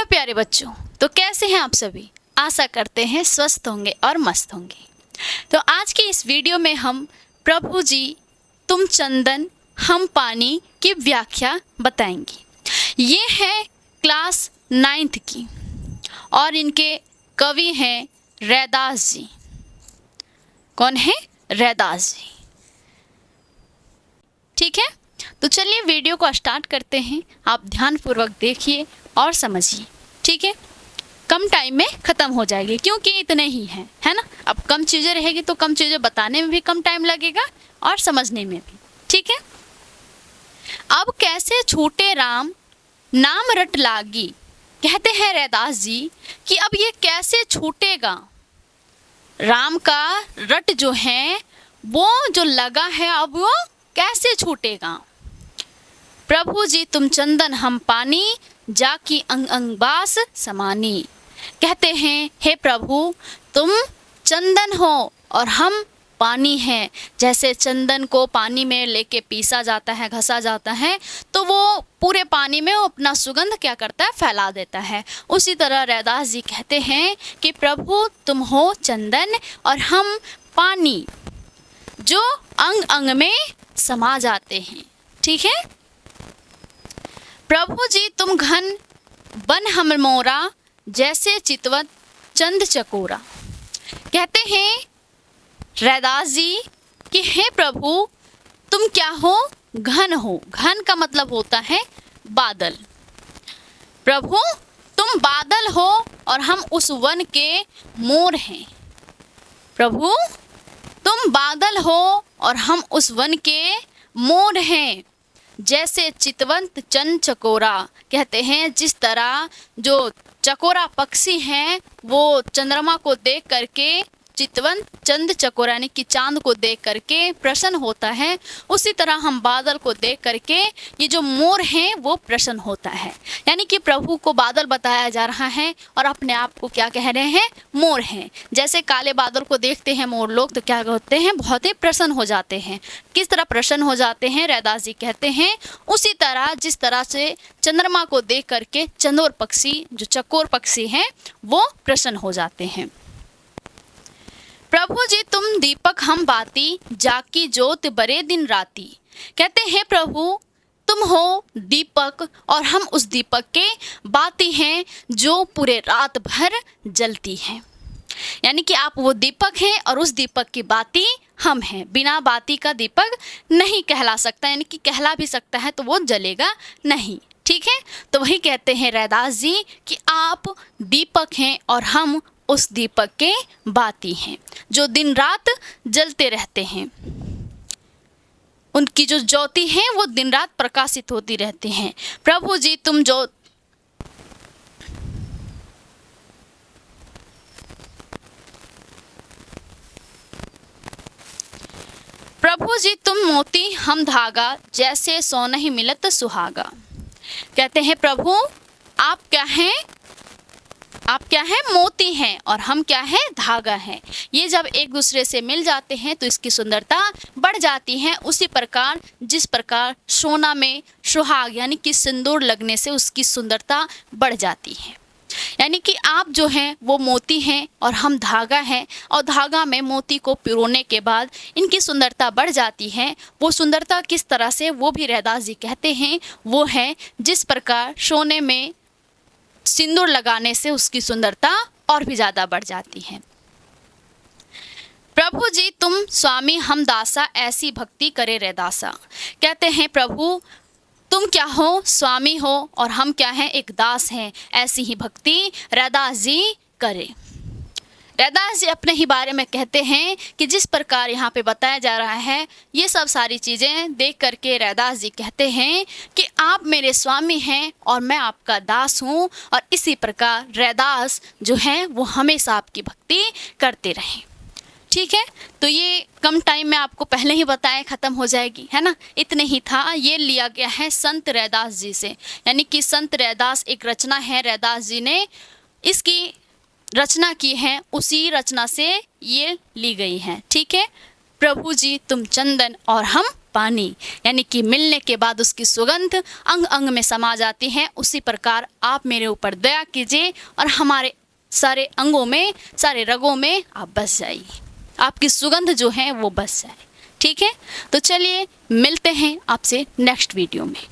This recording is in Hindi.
हेलो प्यारे बच्चों, तो कैसे हैं आप सभी। आशा करते हैं स्वस्थ होंगे और मस्त होंगे। तो आज की इस वीडियो में हम प्रभु जी तुम चंदन हम पानी की व्याख्या बताएंगे। ये है क्लास 9th की और इनके कवि हैं रैदास जी। कौन है? रैदास जी। ठीक है, तो चलिए वीडियो को स्टार्ट करते हैं। आप ध्यानपूर्वक देखिए और समझिए। ठीक है, कम टाइम में ख़त्म हो जाएगी क्योंकि इतने ही हैं, है ना। अब कम चीज़ें रहेगी तो कम चीज़ें बताने में भी कम टाइम लगेगा और समझने में भी। ठीक है, अब कैसे छूटे राम नाम रट लागी। कहते हैं रैदास जी कि अब ये कैसे छूटेगा। राम का रट जो है वो जो लगा है, अब वो कैसे छूटेगा। प्रभु जी तुम चंदन हम पानी, जाकी अंग अंग बास समानी। कहते हैं हे प्रभु तुम चंदन हो और हम पानी हैं। जैसे चंदन को पानी में लेके पीसा जाता है, घसा जाता है, तो वो पूरे पानी में वो अपना सुगंध क्या करता है, फैला देता है। उसी तरह रैदास जी कहते हैं कि प्रभु तुम हो चंदन और हम पानी, जो अंग अंग में समा जाते हैं। ठीक है, प्रभु जी तुम घन बन हम मोरा, जैसे चितवत चंद चकोरा। कहते हैं रैदास जी कि हे प्रभु तुम क्या हो, घन हो। घन का मतलब होता है बादल। प्रभु तुम बादल हो और हम उस वन के मोर हैं। प्रभु तुम बादल हो और हम उस वन के मोर हैं। जैसे चितवंत चंद चकोरा। कहते हैं जिस तरह जो चकोरा पक्षी हैं वो चंद्रमा को देख करके, चितवंत चंद चकोरा यानी कि चांद को देख करके प्रसन्न होता है, उसी तरह हम बादल को देख करके ये जो मोर हैं वो प्रसन्न होता है। यानी कि प्रभु को बादल बताया जा रहा है और अपने आप को क्या कह रहे हैं, मोर हैं। जैसे काले बादल को देखते हैं मोर लोग तो क्या होते हैं, बहुत ही प्रसन्न हो जाते हैं। किस तरह प्रसन्न हो जाते हैं, रैदास जी कहते हैं उसी तरह जिस तरह से चंद्रमा को देख करके चंदोर पक्षी, जो चकोर पक्षी हैं, वो प्रसन्न हो जाते हैं। प्रभु जी तुम दीपक हम बाती, जाकी ज्योत बरे दिन राती। कहते हैं प्रभु तुम हो दीपक और हम उस दीपक के बाती हैं जो पूरे रात भर जलती हैं। यानी कि आप वो दीपक हैं और उस दीपक की बाती हम हैं। बिना बाती का दीपक नहीं कहला सकता, यानी कि कहला भी सकता है तो वो जलेगा नहीं। ठीक है, तो वही कहते हैं रैदास जी कि आप दीपक हैं और हम उस दीपक के बाती हैं जो दिन रात जलते रहते हैं। उनकी जो ज्योति है वो दिन रात प्रकाशित होती रहती हैं। प्रभु जी तुम जो प्रभु जी तुम मोती हम धागा, जैसे सोनहि मिलत सुहागा। कहते हैं प्रभु आप क्या हैं, आप क्या है, मोती हैं और हम क्या है, धागा हैं। ये जब एक दूसरे से मिल जाते हैं तो इसकी सुंदरता बढ़ जाती है। उसी प्रकार जिस प्रकार सोना में सुहाग यानी कि सिंदूर लगने से उसकी सुंदरता बढ़ जाती है। यानी कि आप जो हैं वो मोती हैं और हम धागा हैं, और धागा में मोती को पिरोने के बाद इनकी सुंदरता बढ़ जाती है। वो सुंदरता किस तरह से, वो भी रैदास जी कहते हैं वो है जिस प्रकार सोने में सिंदूर लगाने से उसकी सुंदरता और भी ज़्यादा बढ़ जाती है। प्रभु जी तुम स्वामी हम दासा, ऐसी भक्ति करे रैदासा। कहते हैं प्रभु तुम क्या हो, स्वामी हो और हम क्या हैं, एक दास हैं। ऐसी ही भक्ति रैदास जी करे। रैदास जी अपने ही बारे में कहते हैं कि जिस प्रकार यहाँ पे बताया जा रहा है ये सब सारी चीज़ें देख करके रैदास जी कहते हैं कि आप मेरे स्वामी हैं और मैं आपका दास हूँ, और इसी प्रकार रैदास जो हैं वो हमेशा आपकी भक्ति करते रहें। ठीक है, तो ये कम टाइम में आपको पहले ही बताया ख़त्म हो जाएगी, है ना। इतने ही था। ये लिया गया है संत रैदास जी से, यानी कि संत रैदास एक रचना है, रैदास जी ने इसकी रचना की है, उसी रचना से ये ली गई है। ठीक है, प्रभु जी तुम चंदन और हम पानी, यानी कि मिलने के बाद उसकी सुगंध अंग अंग में समा जाती है, उसी प्रकार आप मेरे ऊपर दया कीजिए और हमारे सारे अंगों में, सारे रगों में आप बस जाइए, आपकी सुगंध जो है वो बस जाए। ठीक है, तो चलिए मिलते हैं आपसे नेक्स्ट वीडियो में।